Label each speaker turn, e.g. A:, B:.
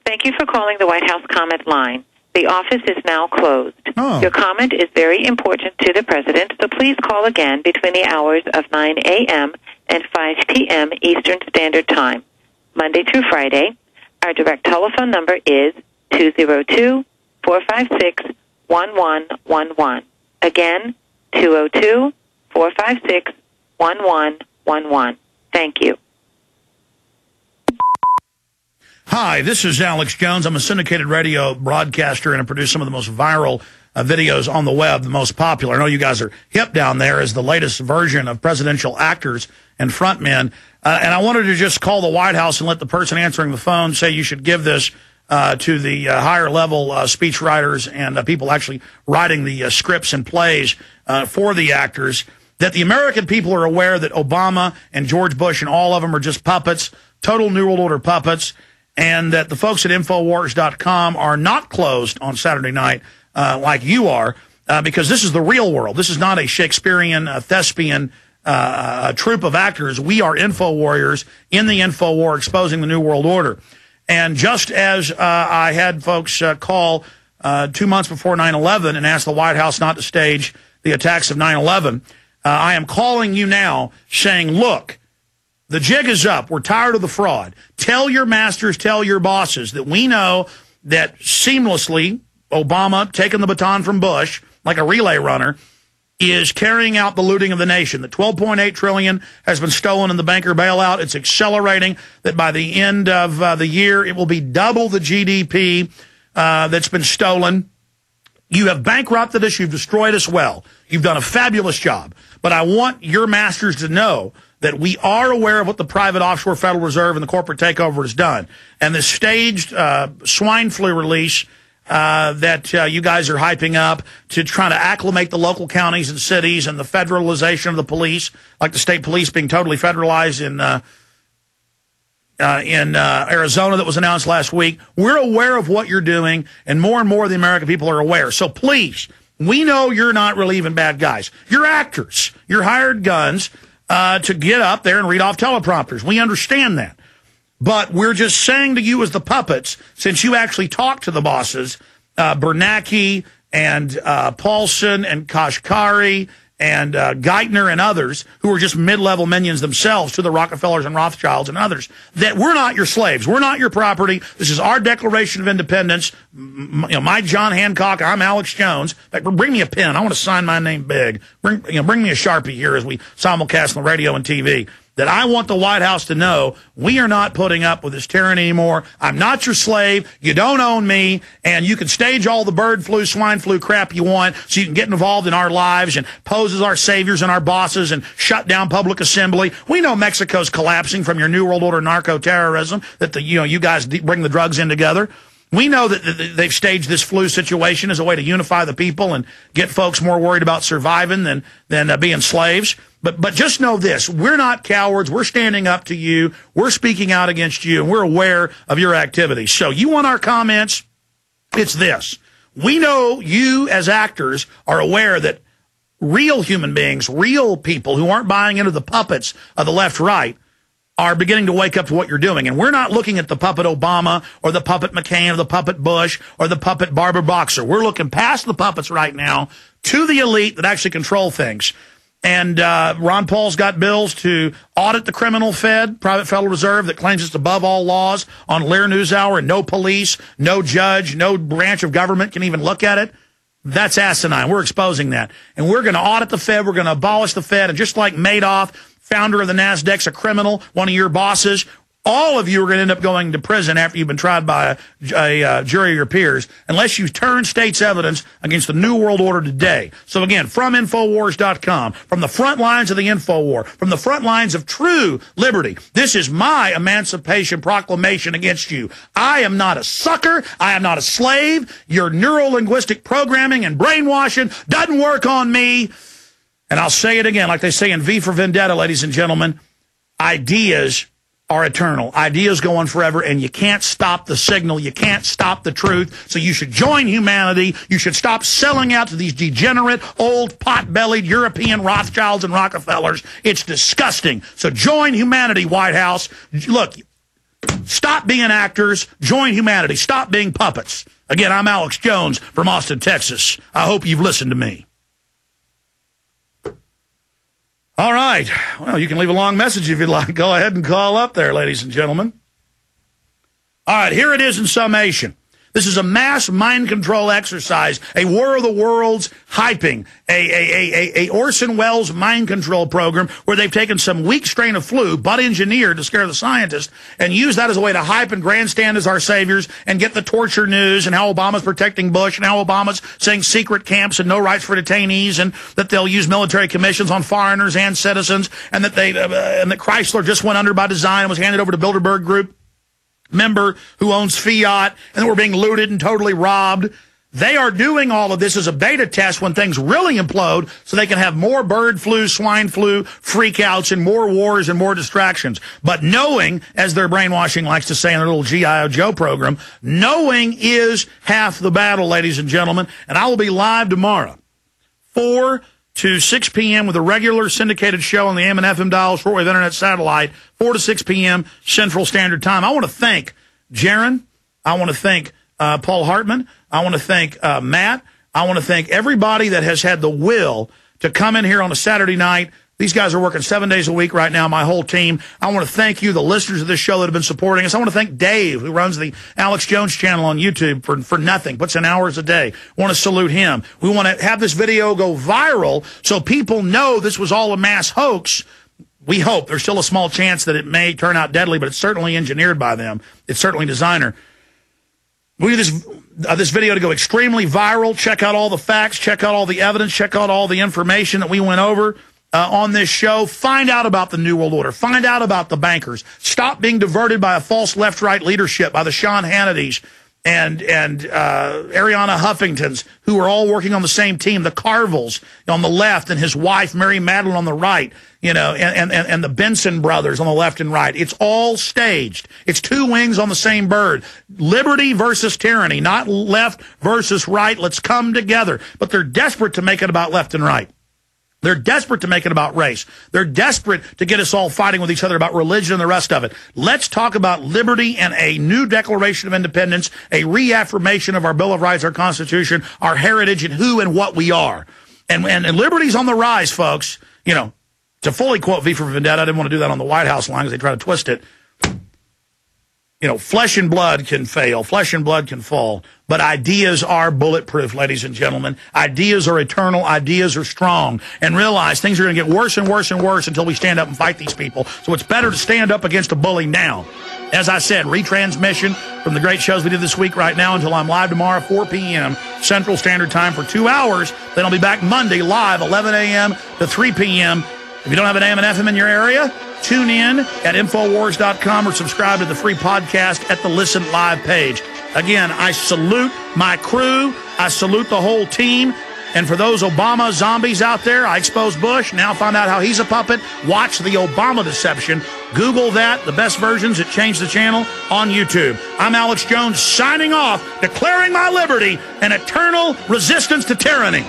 A: Thank you for calling the White House comment line. The office is now closed.
B: Oh.
A: Your comment is very important to the President, so please call again between the hours of 9 a.m. and 5 p.m. Eastern Standard Time, Monday through Friday. Our direct telephone number is 202-456-1111. Again, 202-456-1111. Thank you.
B: Hi, this is Alex Jones. I'm a syndicated radio broadcaster, and I produce some of the most viral videos on the web, the most popular. I know you guys are hip down there as the latest version of presidential actors and frontmen. And I wanted to just call the White House and let the person answering the phone say you should give this to the higher level speech writers and people actually writing the scripts and plays for the actors, that the American people are aware that Obama and George Bush and all of them are just puppets, total New World Order puppets, and that the folks at Infowars.com are not closed on Saturday night like you are, because this is the real world. This is not a Shakespearean, thespian troupe of actors. We are Info Warriors in the Info War exposing the New World Order. And just as I had folks call 2 months before 9/11 and ask the White House not to stage the attacks of 9/11, I am calling you now saying, look, the jig is up. We're tired of the fraud. Tell your masters, tell your bosses that we know that seamlessly Obama, taking the baton from Bush like a relay runner, is carrying out the looting of the nation. That $12.8 trillion has been stolen in the banker bailout. It's accelerating. That by the end of the year, it will be double the GDP that's been stolen. You have bankrupted us. You've destroyed us well. You've done a fabulous job. But I want your masters to know that we are aware of what the private offshore Federal Reserve and the corporate takeover has done. And the staged swine flu release that you guys are hyping up to try to acclimate the local counties and cities, and the federalization of the police, like the state police being totally federalized in Arizona that was announced last week. We're aware of what you're doing, and more of the American people are aware. So please, we know you're not really even bad guys. You're actors. You're hired guns to get up there and read off teleprompters. We understand that. But we're just saying to you as the puppets, since you actually talk to the bosses, Bernanke and Paulson and Kashkari and Geithner and others, who are just mid-level minions themselves to the Rockefellers and Rothschilds and others, that we're not your slaves. We're not your property. This is our Declaration of Independence. My John Hancock, I'm Alex Jones. In fact, bring me a pen. I want to sign my name big. Bring me a Sharpie here as we simulcast on the radio and TV. That I want the White House to know we are not putting up with this tyranny anymore. I'm not your slave. You don't own me. And you can stage all the bird flu, swine flu crap you want so you can get involved in our lives and pose as our saviors and our bosses and shut down public assembly. We know Mexico's collapsing from your New World Order narco-terrorism, that you guys bring the drugs in together. We know that they've staged this flu situation as a way to unify the people and get folks more worried about surviving than being slaves. But just know this, we're not cowards. We're standing up to you. We're speaking out against you, and we're aware of your activities. So you want our comments? It's this. We know you as actors are aware that real human beings, real people who aren't buying into the puppets of the left-right, are beginning to wake up to what you're doing. And we're not looking at the puppet Obama or the puppet McCain or the puppet Bush or the puppet Barbara Boxer. We're looking past the puppets right now to the elite that actually control things. And Ron Paul's got bills to audit the criminal Fed, private Federal Reserve, that claims it's above all laws on Lear NewsHour, and no police, no judge, no branch of government can even look at it. That's asinine. We're exposing that. And we're going to audit the Fed. We're going to abolish the Fed. And just like Madoff, founder of the NASDAQ's a criminal, one of your bosses, all of you are going to end up going to prison after you've been tried by a jury of your peers, unless you turn state's evidence against the New World Order today. So again, from Infowars.com, from the front lines of the Infowar, from the front lines of true liberty, this is my emancipation proclamation against you. I am not a sucker. I am not a slave. Your neuro-linguistic programming and brainwashing doesn't work on me. And I'll say it again, like they say in V for Vendetta, ladies and gentlemen, ideas are eternal. Ideas go on forever, and you can't stop the signal. You can't stop the truth. So you should join humanity. You should stop selling out to these degenerate, old, pot-bellied European Rothschilds and Rockefellers. It's disgusting. So join humanity, White House. Look, Stop being actors. Join humanity. Stop being puppets. Again, I'm Alex Jones from Austin, Texas. I hope you've listened to me. All right. Well, you can leave a long message if you'd like. Go ahead and call up there, ladies and gentlemen. All right, here it is in summation. This is a mass mind control exercise, a War of the Worlds hyping, a Orson Welles mind control program where they've taken some weak strain of flu, but engineered to scare the scientists, and use that as a way to hype and grandstand as our saviors and get the torture news and how Obama's protecting Bush and how Obama's saying secret camps and no rights for detainees and that they'll use military commissions on foreigners and citizens and that and that Chrysler just went under by design and was handed over to Bilderberg Group member who owns Fiat, and then we're being looted and totally robbed. They are doing all of this as a beta test when things really implode so they can have more bird flu, swine flu, freakouts, and more wars and more distractions. But knowing, as their brainwashing likes to say in their little G.I. Joe program, knowing is half the battle, ladies and gentlemen. And I will be live tomorrow, 4 to 6 p.m. with a regular syndicated show on the AM and FM dials, shortwave internet satellite, 4 to 6 p.m. Central Standard Time. I want to thank Jaron. I want to thank Paul Hartman. I want to thank Matt. I want to thank everybody that has had the will to come in here on a Saturday night. These guys are working 7 days a week right now, my whole team. I want to thank you, the listeners of this show that have been supporting us. I want to thank Dave, who runs the Alex Jones channel on YouTube for nothing, puts in hours a day. I want to salute him. We want to have this video go viral so people know this was all a mass hoax. We hope. There's still a small chance that it may turn out deadly, but it's certainly engineered by them. It's certainly designer. We need this video to go extremely viral. Check out all the facts. Check out all the evidence. Check out all the information that we went over on this show. Find out about the New World Order. Find out about the bankers. Stop being diverted by a false left-right leadership, by the Sean Hannitys and Arianna Huffingtons, who are all working on the same team, the Carvilles on the left and his wife, Mary Madeline, on the right, you know, and the Benson brothers on the left and right. It's all staged. It's two wings on the same bird. Liberty versus tyranny, not left versus right. Let's come together. But they're desperate to make it about left and right. They're desperate to make it about race. They're desperate to get us all fighting with each other about religion and the rest of it. Let's talk about liberty and a new Declaration of Independence, a reaffirmation of our Bill of Rights, our Constitution, our heritage, and who and what we are. And liberty's on the rise, folks. You know, to fully quote V for Vendetta, I didn't want to do that on the White House line because they try to twist it. You know, flesh and blood can fail. Flesh and blood can fall. But ideas are bulletproof, ladies and gentlemen. Ideas are eternal. Ideas are strong. And realize things are going to get worse and worse and worse until we stand up and fight these people. So it's better to stand up against a bully now. As I said, retransmission from the great shows we did this week right now until I'm live tomorrow, 4 p.m. Central Standard Time for 2 hours. Then I'll be back Monday live, 11 a.m. to 3 p.m. If you don't have an AM and FM in your area, tune in at Infowars.com or subscribe to the free podcast at the Listen Live page. Again, I salute my crew. I salute the whole team. And for those Obama zombies out there, I exposed Bush. Now find out how he's a puppet. Watch the Obama deception. Google that, the best versions at Change the Channel on YouTube. I'm Alex Jones signing off, declaring my liberty and eternal resistance to tyranny.